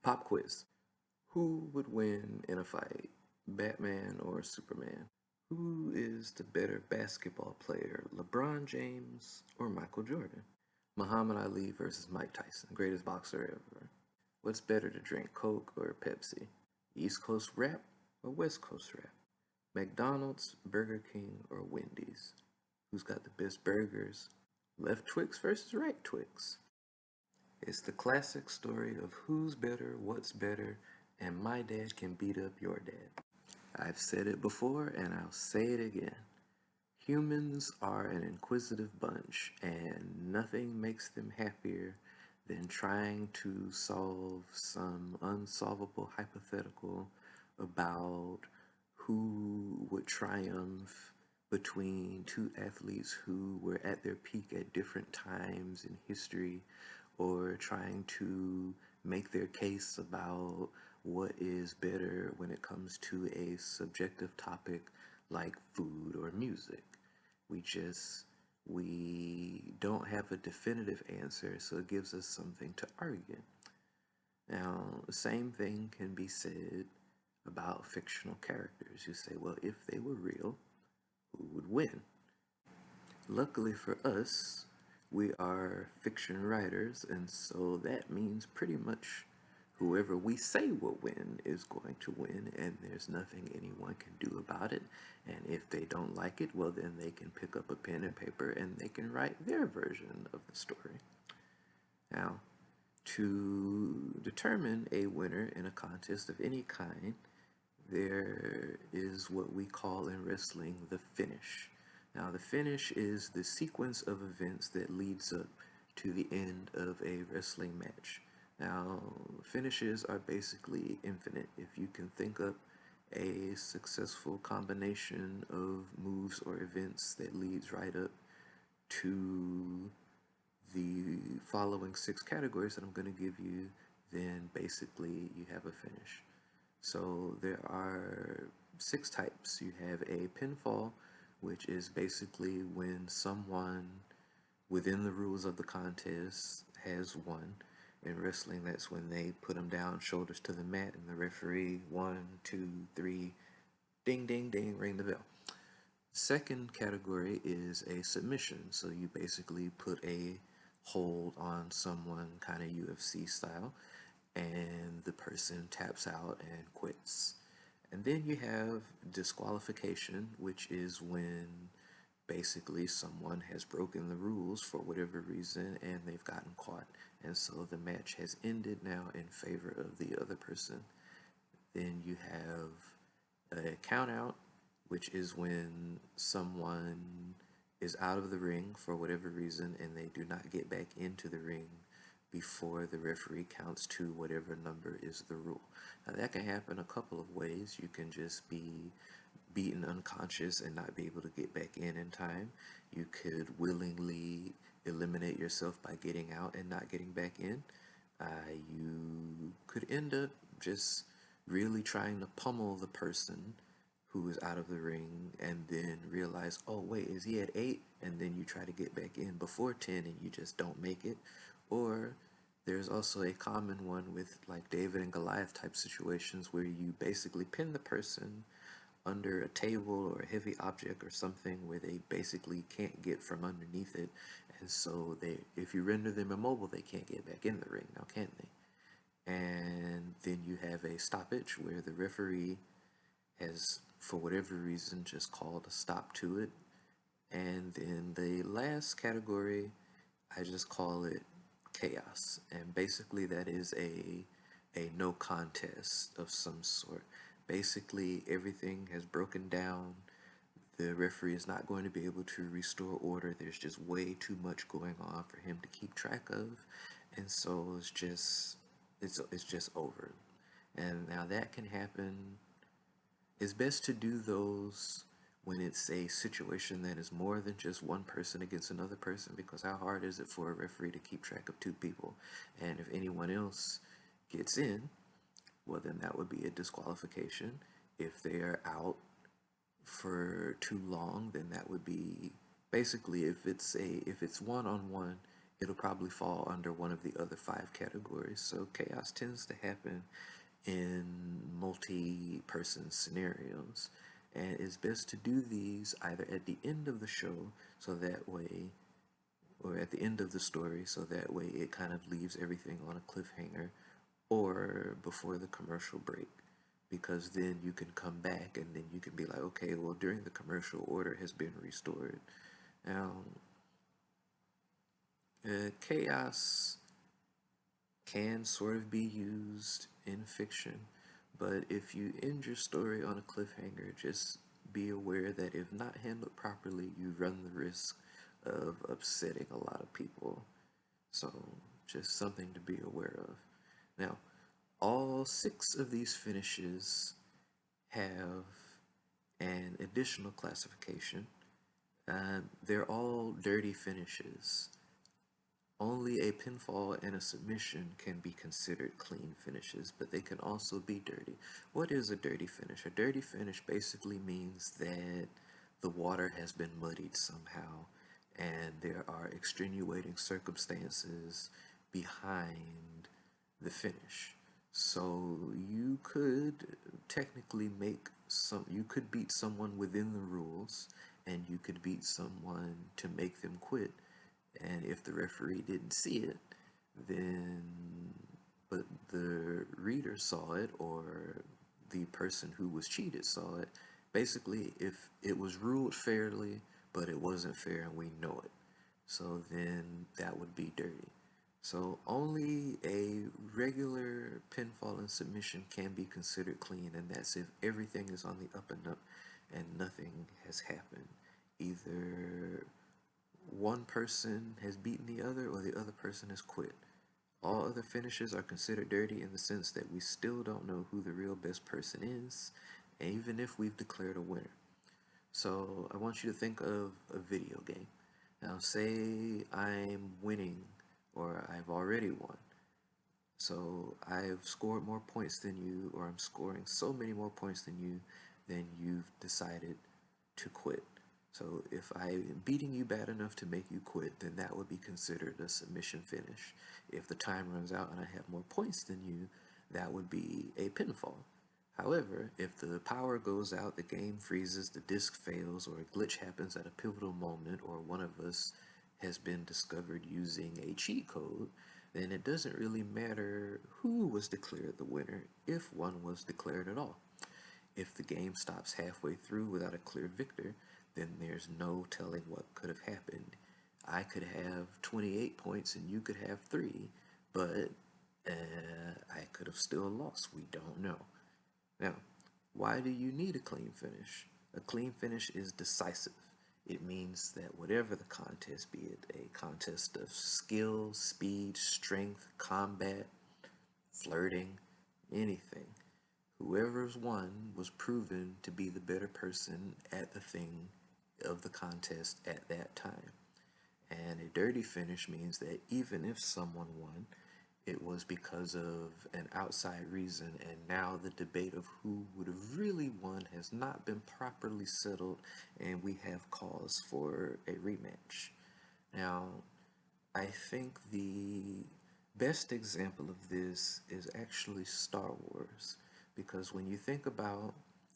Pop quiz. Who would win in a fight, Batman or Superman? Who is the better basketball player, LeBron James or Michael Jordan? Muhammad Ali versus Mike Tyson, greatest boxer ever. What's better to drink, Coke or Pepsi? East Coast rap or West Coast rap? McDonald's, Burger King, or Wendy's? Who's got the best burgers? Left Twix versus right Twix. It's the classic story of who's better, what's better, and my dad can beat up your dad. I've said it before and I'll say it again. Humans are an inquisitive bunch, and nothing makes them happier than trying to solve some unsolvable hypothetical about who would triumph between two athletes who were at their peak at different times in history, or trying to make their case about what is better when it comes to a subjective topic like food or music. We don't have a definitive answer, so it gives us something to argue. Now, the same thing can be said about fictional characters. You say, well, if they were real, who would win? Luckily for us, we are fiction writers, and so that means pretty much whoever we say will win is going to win, and there's nothing anyone can do about it. And if they don't like it, well, then they can pick up a pen and paper and they can write their version of the story. Now, to determine a winner in a contest of any kind, there is what we call in wrestling the finish. Now, the finish is the sequence of events that leads up to the end of a wrestling match. Now, finishes are basically infinite. If you can think up a successful combination of moves or events that leads right up to the following 6 categories that I'm going to give you, then basically you have a finish. So there are 6 types. You have a pinfall, which is basically when someone within the rules of the contest has won. In wrestling, that's when they put them down, shoulders to the mat, and the referee, 1, 2, 3, ding, ding, ding, ring the bell. Second category is a submission. So you basically put a hold on someone, kind of UFC style, and the person taps out and quits. And then you have disqualification, which is when basically someone has broken the rules for whatever reason and they've gotten caught. And so the match has ended now in favor of the other person. Then you have a count out, which is when someone is out of the ring for whatever reason and they do not get back into the ring before the referee counts to whatever number is the rule. Now that can happen a couple of ways. You can just be beaten unconscious and not be able to get back in time. You could willingly eliminate yourself by getting out and not getting back in. You could end up just really trying to pummel the person who is out of the ring and then realize, oh wait, is he at 8? And then you try to get back in before 10 and you just don't make it. Or there's also a common one with like David and Goliath type situations where you basically pin the person under a table or a heavy object or something where they basically can't get from underneath it, and so if you render them immobile, they can't get back in the ring now, can they? And then you have a stoppage where the referee has, for whatever reason, just called a stop to it. And then the last category, I just call it chaos, and basically that is a no contest of some sort. Basically everything has broken down. The referee is not going to be able to restore order. There's just way too much going on for him to keep track of, and so it's just over. And now that can happen. It's best to do those when it's a situation that is more than just one person against another person, because how hard is it for a referee to keep track of 2 people? And if anyone else gets in, well, then that would be a disqualification. If they are out for too long, then that would be basically, if it's one-on-one, it'll probably fall under one of the other 5 categories. So chaos tends to happen in multi-person scenarios, and it's best to do these either at the end of the show, so that way, or at the end of the story, so that way it kind of leaves everything on a cliffhanger, or before the commercial break, because then you can come back and then you can be like, okay, well, during the commercial, order has been restored. Now, chaos can sort of be used in fiction, but if you end your story on a cliffhanger, just be aware that if not handled properly, you run the risk of upsetting a lot of people. So, just something to be aware of. Now, all 6 of these finishes have an additional classification. They're all dirty finishes. Only a pinfall and a submission can be considered clean finishes, but they can also be dirty. What is a dirty finish? A dirty finish basically means that the water has been muddied somehow, and there are extenuating circumstances behind the finish. So you could technically you could beat someone within the rules, and you could beat someone to make them quit, and if the referee didn't see it, then but the reader saw it, or the person who was cheated saw it. Basically, if it was ruled fairly but it wasn't fair and we know it, so then that would be dirty. So only a regular pinfall and submission can be considered clean, and that's if everything is on the up and up and nothing has happened. Either one person has beaten the other or the other person has quit. All other finishes are considered dirty in the sense that we still don't know who the real best person is, even if we've declared a winner. So I want you to think of a video game. Now, say I'm winning, or I've already won. So I've scored more points than you, or I'm scoring so many more points than you, then you've decided to quit. So if I'm beating you bad enough to make you quit, then that would be considered a submission finish. If the time runs out and I have more points than you, that would be a pinfall. However, if the power goes out, the game freezes, the disc fails, or a glitch happens at a pivotal moment, or one of us has been discovered using a cheat code, then it doesn't really matter who was declared the winner, if one was declared at all. If the game stops halfway through without a clear victor, then there's no telling what could have happened. I could have 28 points and you could have 3, but I could have still lost. We don't know. Now, why do you need a clean finish? A clean finish is decisive. It means that whatever the contest, be it a contest of skill, speed, strength, combat, flirting, anything, whoever's won was proven to be the better person at the thing of the contest at that time. And a dirty finish means that even if someone won, it was because of an outside reason, and now the debate of who would have really won has not been properly settled, and we have cause for a rematch. Now, I think the best example of this is actually Star Wars, because when you think about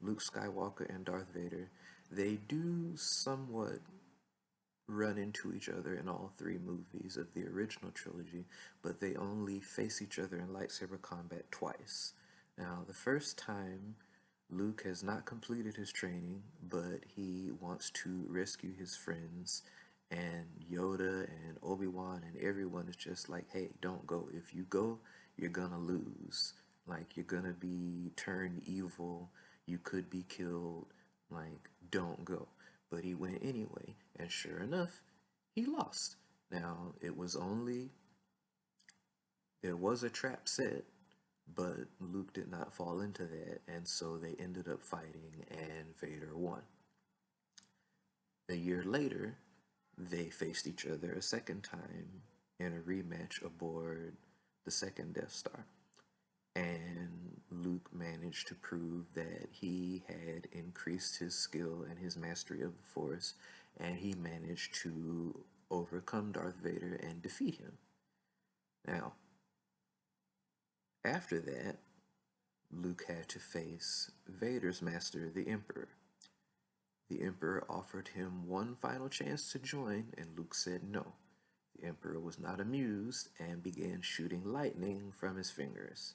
Luke Skywalker and Darth Vader, they do somewhat run into each other in all 3 movies of the original trilogy, but they only face each other in lightsaber combat twice. Now, the first time, Luke has not completed his training, but he wants to rescue his friends, and Yoda and Obi-Wan and everyone is just like, hey, don't go. If you go, you're gonna lose. Like, you're gonna be turned evil, you could be killed, like, don't go. But he went anyway, and sure enough, he lost. Now, there was a trap set, but Luke did not fall into that, and so they ended up fighting, and Vader won. A year later, they faced each other a second time in a rematch aboard the second Death Star. And Luke managed to prove that he had increased his skill and his mastery of the Force, and he managed to overcome Darth Vader and defeat him. Now, after that, Luke had to face Vader's master, the Emperor. The Emperor offered him one final chance to join, and Luke said no. The Emperor was not amused and began shooting lightning from his fingers,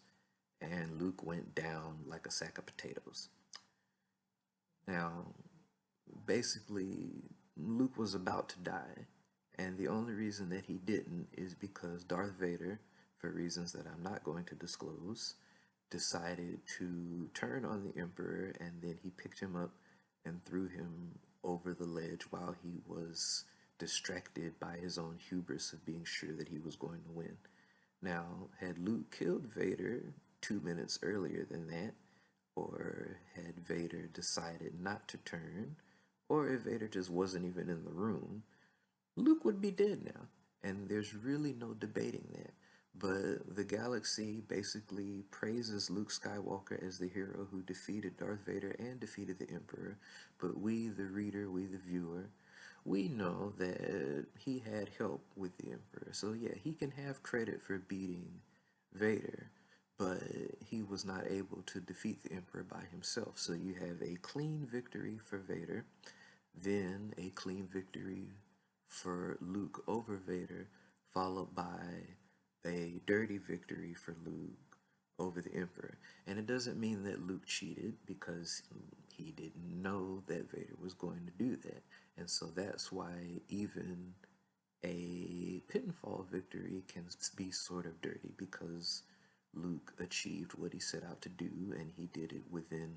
and Luke went down like a sack of potatoes. Now, basically, Luke was about to die, and the only reason that he didn't is because Darth Vader, for reasons that I'm not going to disclose, decided to turn on the Emperor, and then he picked him up and threw him over the ledge while he was distracted by his own hubris of being sure that he was going to win. Now, had Luke killed Vader 2 minutes earlier than that, or had Vader decided not to turn, or if Vader just wasn't even in the room, Luke would be dead now. And there's really no debating that. But the galaxy basically praises Luke Skywalker as the hero who defeated Darth Vader and defeated the Emperor. But we, the reader, we, the viewer, we know that he had help with the Emperor. So yeah, he can have credit for beating Vader, but he was not able to defeat the Emperor by himself. So you have a clean victory for Vader, then a clean victory for Luke over Vader, followed by a dirty victory for Luke over the Emperor. And it doesn't mean that Luke cheated, because he didn't know that Vader was going to do that. And so that's why even a pinfall victory can be sort of dirty, because Luke achieved what he set out to do, and he did it within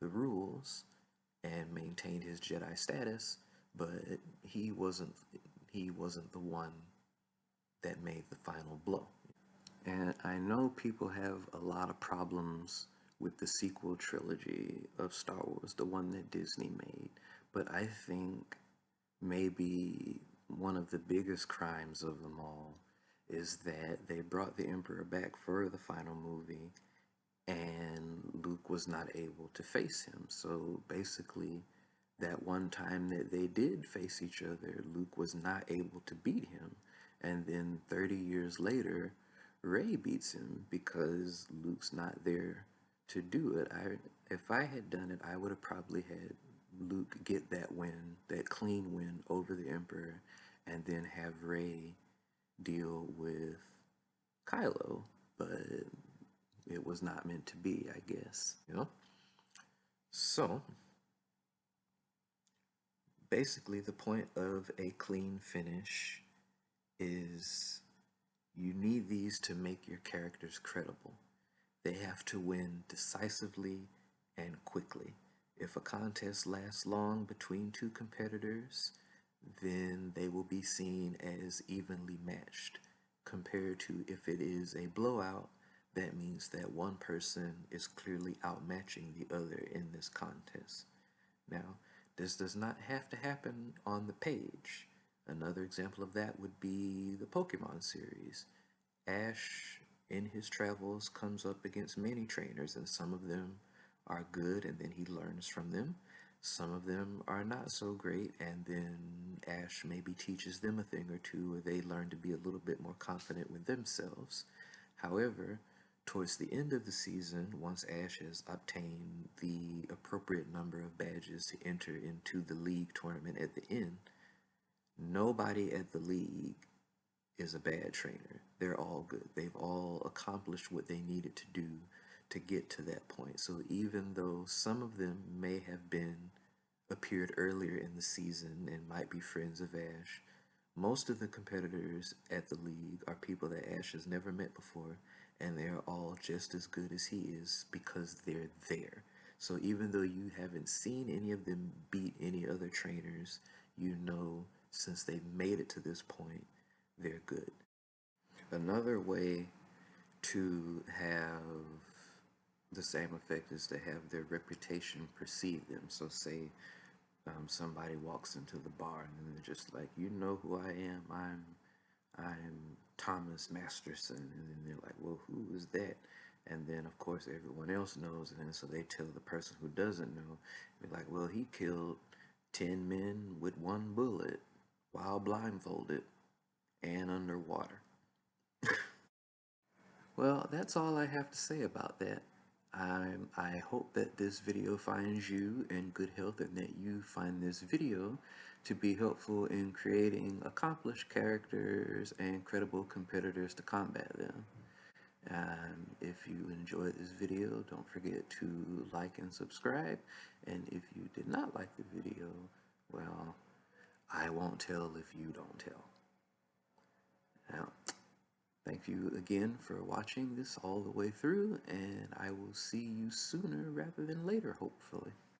the rules and maintained his Jedi status, but he wasn't the one that made the final blow. And I know people have a lot of problems with the sequel trilogy of Star Wars, the one that Disney made, but I think maybe one of the biggest crimes of them all is that they brought the Emperor back for the final movie, and Luke was not able to face him. So basically, that one time that they did face each other, Luke was not able to beat him. And then 30 years later, Rey beats him because Luke's not there to do it. If I had done it, I would have probably had Luke get that win, that clean win over the Emperor, and then have Rey deal with Kylo. But it was not meant to be, I guess, you know? So, basically, the point of a clean finish is you need these to make your characters credible. They have to win decisively and quickly. If a contest lasts long between two competitors, then they will be seen as evenly matched, compared to if it is a blowout. That means that one person is clearly outmatching the other in this contest. Now, this does not have to happen on the page. Another example of that would be the Pokemon series. Ash, in his travels, comes up against many trainers, and some of them are good, and then he learns from them. Some of them are not so great, and then Ash maybe teaches them a thing or two, or they learn to be a little bit more confident with themselves. However, towards the end of the season, once Ash has obtained the appropriate number of badges to enter into the league tournament at the end, nobody at the league is a bad trainer. They're all good. They've all accomplished what they needed to do to get to that point. So even though some of them may have appeared earlier in the season and might be friends of Ash, most of the competitors at the league are people that Ash has never met before, and they're all just as good as he is because they're there. So even though you haven't seen any of them beat any other trainers, you know, since they've made it to this point, they're good. Another way to have the same effect is to have their reputation precede them. So say somebody walks into the bar and they're just like, you know who I am, I'm Thomas Masterson, and then they're like, well, who is that? And then of course everyone else knows, and then so they tell the person who doesn't know, they're like, well, he killed 10 men with one bullet, while blindfolded and underwater. Well, that's all I have to say about that. I hope that this video finds you in good health and that you find this video to be helpful in creating accomplished characters and credible competitors to combat them. If you enjoyed this video, don't forget to like and subscribe. And if you did not like the video, well, I won't tell if you don't tell. Now, thank you again for watching this all the way through, and I will see you sooner rather than later, hopefully.